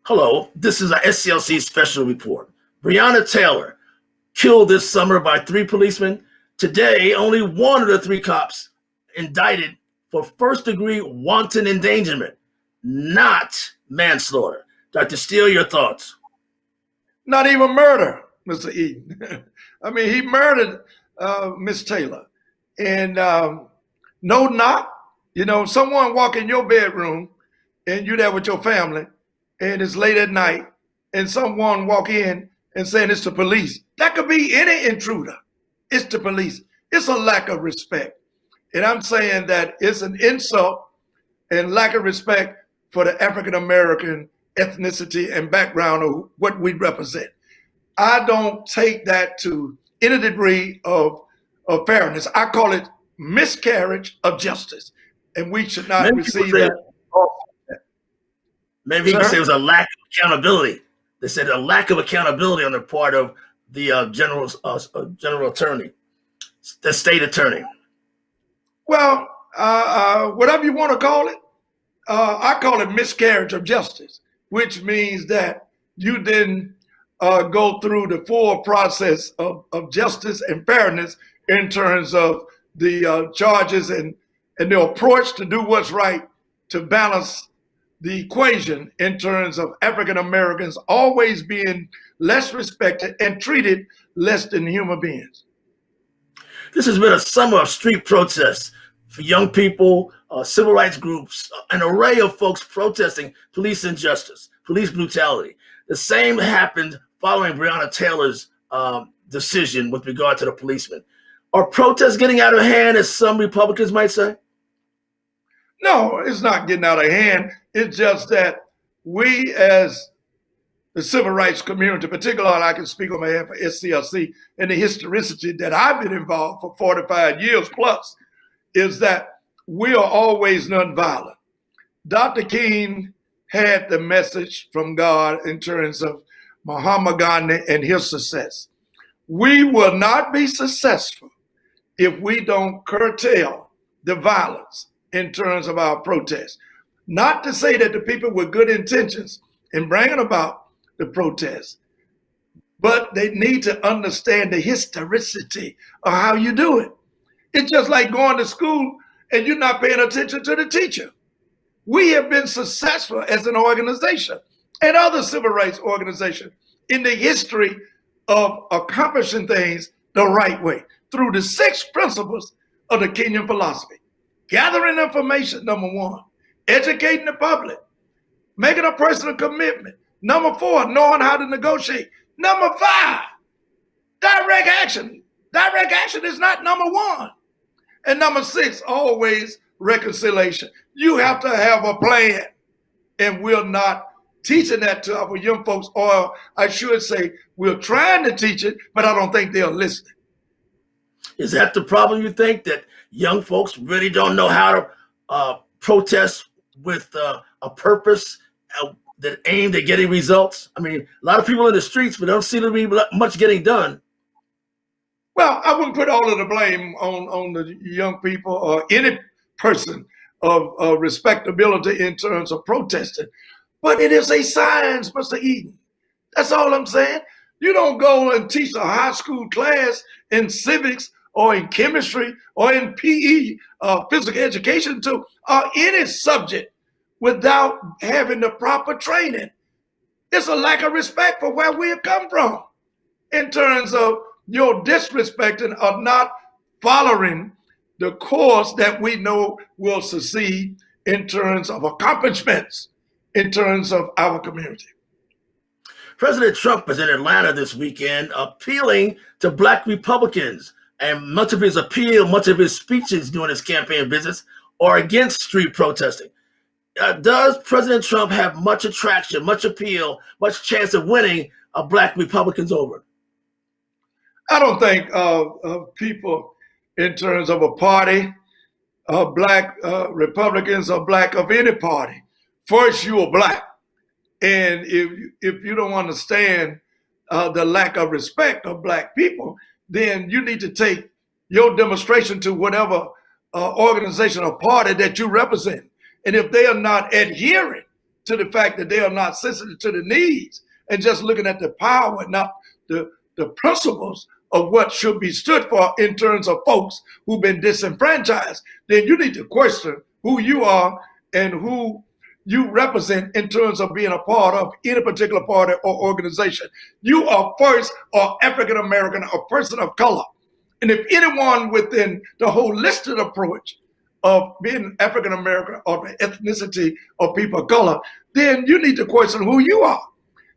Hello, this is a SCLC special report. Breonna Taylor, killed this summer by 3 policemen. Today, only one of the 3 cops indicted for first-degree wanton endangerment, not manslaughter. Dr. Steele, your thoughts? Not even murder, Mr. Eden. I mean, he murdered Miss Taylor. And no knock. You know, someone walk in your bedroom and you're there with your family and it's late at night and someone walk in and saying it's the police. That could be any intruder. It's the police. It's a lack of respect. And I'm saying that it's an insult and lack of respect for the African-American ethnicity and background of what we represent. I don't take that to any degree of fairness. I call it miscarriage of justice. And we should not receive that. Maybe you could say it was a lack of accountability. They said a lack of accountability on the part of the general attorney, the state attorney. Well, whatever you want to call it, I call it miscarriage of justice, which means that you didn't go through the full process of justice and fairness in terms of the charges and the approach to do what's right to balance the equation in terms of African Americans always being less respected and treated less than human beings. This has been a summer of street protests for young people, civil rights groups, an array of folks protesting police injustice, police brutality. The same happened following Breonna Taylor's decision with regard to the policemen. Are protests getting out of hand, as some Republicans might say? No, it's not getting out of hand. It's just that we, as the civil rights community, particularly I can speak on behalf of SCLC and the historicity that I've been involved for 45 years plus, is that we are always nonviolent. Dr. King had the message from God in terms of Mahatma Gandhi and his success. We will not be successful if we don't curtail the violence in terms of our protests. Not to say that the people with good intentions in bringing about the protests, but they need to understand the historicity of how you do it. It's just like going to school and you're not paying attention to the teacher. We have been successful as an organization and other civil rights organizations in the history of accomplishing things the right way through the 6 principles of the Kenyan philosophy. Gathering information, number 1. Educating the public. Making a personal commitment. Number 4, knowing how to negotiate. Number 5, direct action. Direct action is not number 1. And number 6, always reconciliation. You have to have a plan. And we're not teaching that to our young folks, or I should say, we're trying to teach it, but I don't think they're listening. Is that the problem, you think, that young folks really don't know how to protest with a purpose that aimed at getting results? I mean, a lot of people in the streets, but don't seem to be much getting done. Well, I wouldn't put all of the blame on the young people or any person of respectability in terms of protesting. But it is a science, Mr. Eden. That's all I'm saying. You don't go and teach a high school class in civics or in chemistry or in PE, physical education too, or any subject without having the proper training. It's a lack of respect for where we have come from in terms of your disrespecting or not following the course that we know will succeed in terms of accomplishments, in terms of our community. President Trump is in Atlanta this weekend appealing to Black Republicans. And much of his appeal, much of his speeches during his campaign visits are against street protesting. Does President Trump have much attraction, much appeal, much chance of winning Black Republicans over? I don't think people in terms of a party, Black Republicans or Black of any party. First, you are Black. And if you don't understand the lack of respect of Black people, then you need to take your demonstration to whatever organization or party that you represent. And if they are not adhering to the fact that they are not sensitive to the needs and just looking at the power and not the principles of what should be stood for in terms of folks who've been disenfranchised, then you need to question who you are and who you represent in terms of being a part of any particular party or organization. You are first or African American or person of color. And if anyone within the holistic approach of being African American or the ethnicity of people of color, then you need to question who you are.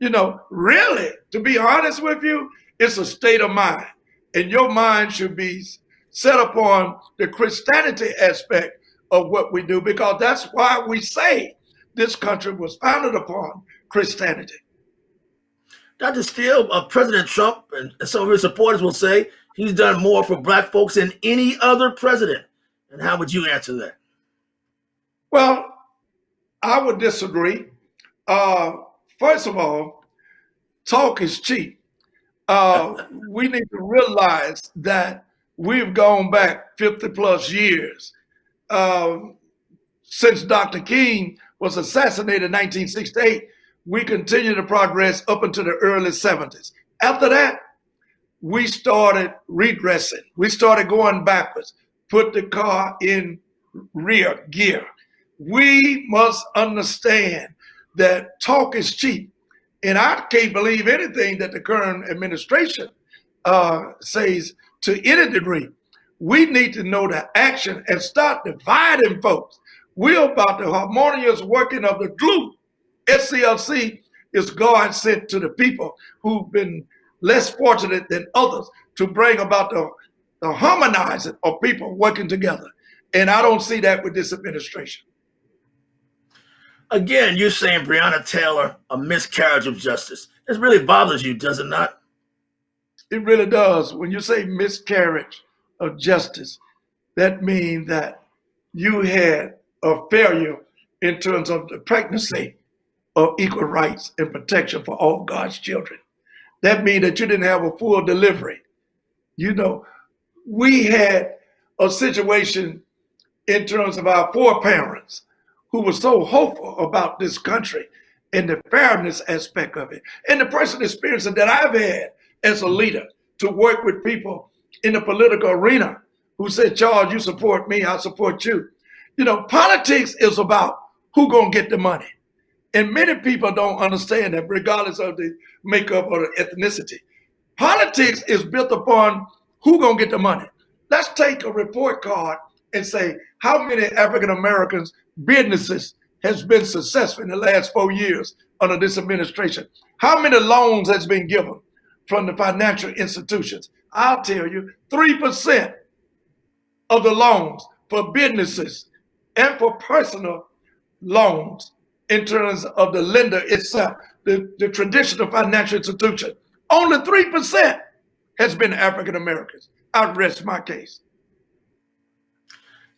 You know, really, to be honest with you, it's a state of mind. And your mind should be set upon the Christianity aspect of what we do, because that's why we say this country was founded upon Christianity. Dr. Steele, President Trump and some of his supporters will say he's done more for Black folks than any other president. And how would you answer that? Well, I would disagree. First of all, talk is cheap. We need to realize that we've gone back 50 plus years since Dr. King was assassinated in 1968. We continue to progress up into the early 70s. After that, we started regressing. We started going backwards, put the car in rear gear. We must understand that talk is cheap. And I can't believe anything that the current administration says to any degree. We need to know the action and start dividing folks. We're about the harmonious working of the glue. SCLC is God sent to the people who've been less fortunate than others to bring about the harmonizing of people working together. And I don't see that with this administration. Again, you're saying Breonna Taylor, a miscarriage of justice. This really bothers you, does it not? It really does. When you say miscarriage of justice, that means that you had a failure in terms of the pregnancy of equal rights and protection for all God's children. That means that you didn't have a full delivery. You know, we had a situation in terms of our foreparents who were so hopeful about this country and the fairness aspect of it. And the personal experience that I've had as a leader to work with people in the political arena who said, Charles, you support me, I support you. You know, politics is about who gonna get the money. And many people don't understand that regardless of the makeup or the ethnicity. Politics is built upon who gonna get the money. Let's take a report card and say how many African Americans businesses has been successful in the last 4 years under this administration. How many loans has been given from the financial institutions? I'll tell you, 3% of the loans for businesses and for personal loans in terms of the lender itself, the traditional financial institution, only 3% has been African Americans. I rest my case.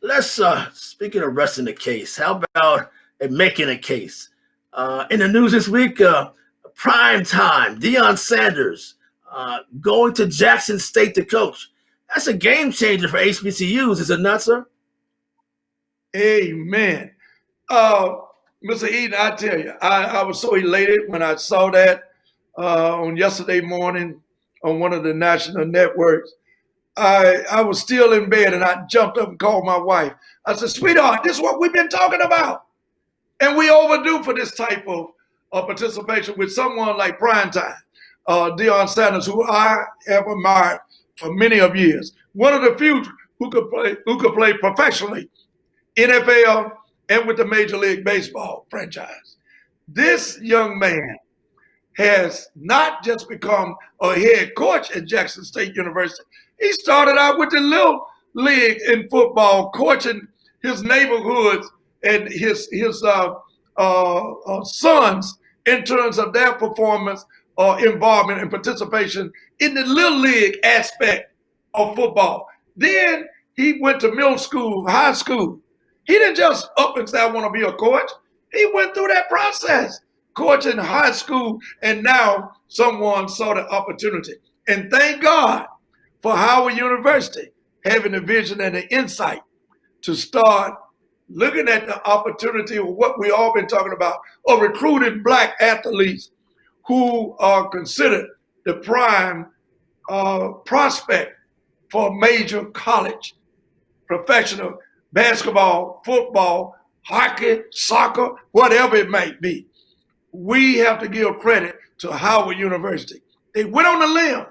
Let's, speaking of resting the case, how about making a case? In the news this week, prime time, Deion Sanders going to Jackson State to coach. That's a game changer for HBCUs, is it not, sir? Amen. Mr. Eden, I tell you, I was so elated when I saw that on yesterday morning on one of the national networks. I was still in bed and I jumped up and called my wife. I said, sweetheart, this is what we've been talking about. And we overdue for this type of participation with someone like Primetime, Deion Sanders, who I have admired for many of years. One of the few who could play professionally, NFL and with the Major League Baseball franchise. This young man has not just become a head coach at Jackson State University. He started out with the little league in football, coaching his neighborhoods and his sons in terms of their performance or involvement and participation in the little league aspect of football. Then he went to middle school, high school. He didn't just up and say, I want to be a coach. He went through that process, coaching high school, and now someone saw the opportunity. And thank God for Howard University having the vision and the insight to start looking at the opportunity of what we all been talking about, of recruiting black athletes who are considered the prime prospect for major college, professional basketball, football, hockey, soccer, whatever it might be. We have to give credit to Howard University. They went on the limb.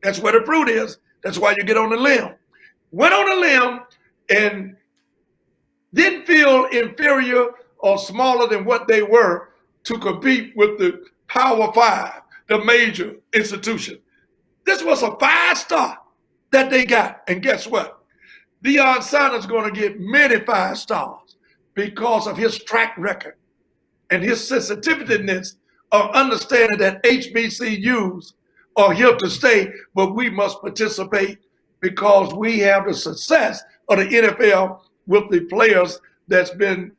That's where the fruit is. That's why you get on the limb. Went on the limb and didn't feel inferior or smaller than what they were to compete with the Power Five, the major institution. This was a 5-star that they got. And guess what? Deion Sanders is going to get many 5 stars because of his track record and his sensitiveness of understanding that HBCUs are here to stay, but we must participate because we have the success of the NFL with the players that's been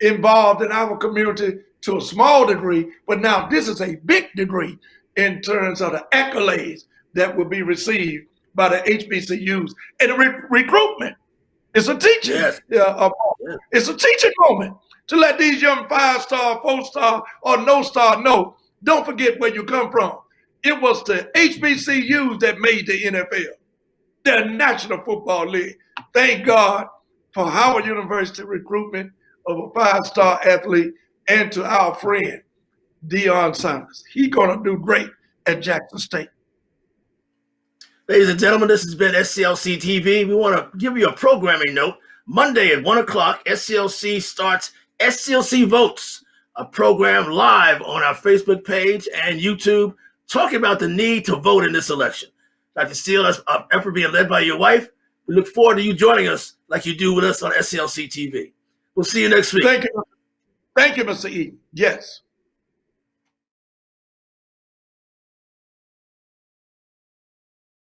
involved in our community to a small degree, but now this is a big degree in terms of the accolades that will be received by the HBCUs. And the recruitment is a teaching. Yes. It's a teaching moment to let these young 5-star, 4-star, or no-star know, don't forget where you come from. It was the HBCUs that made the NFL, the National Football League. Thank God for Howard University recruitment of a 5-star athlete, and to our friend, Deion Sanders. He's going to do great at Jackson State. Ladies and gentlemen, this has been SCLC TV. We want to give you a programming note. Monday at 1 o'clock, SCLC starts SCLC Votes, a program live on our Facebook page and YouTube, talking about the need to vote in this election. Dr. Steele, that's an effort being led by your wife. We look forward to you joining us like you do with us on SCLC TV. We'll see you next week. Thank you. Thank you, Mr. Eden. Yes.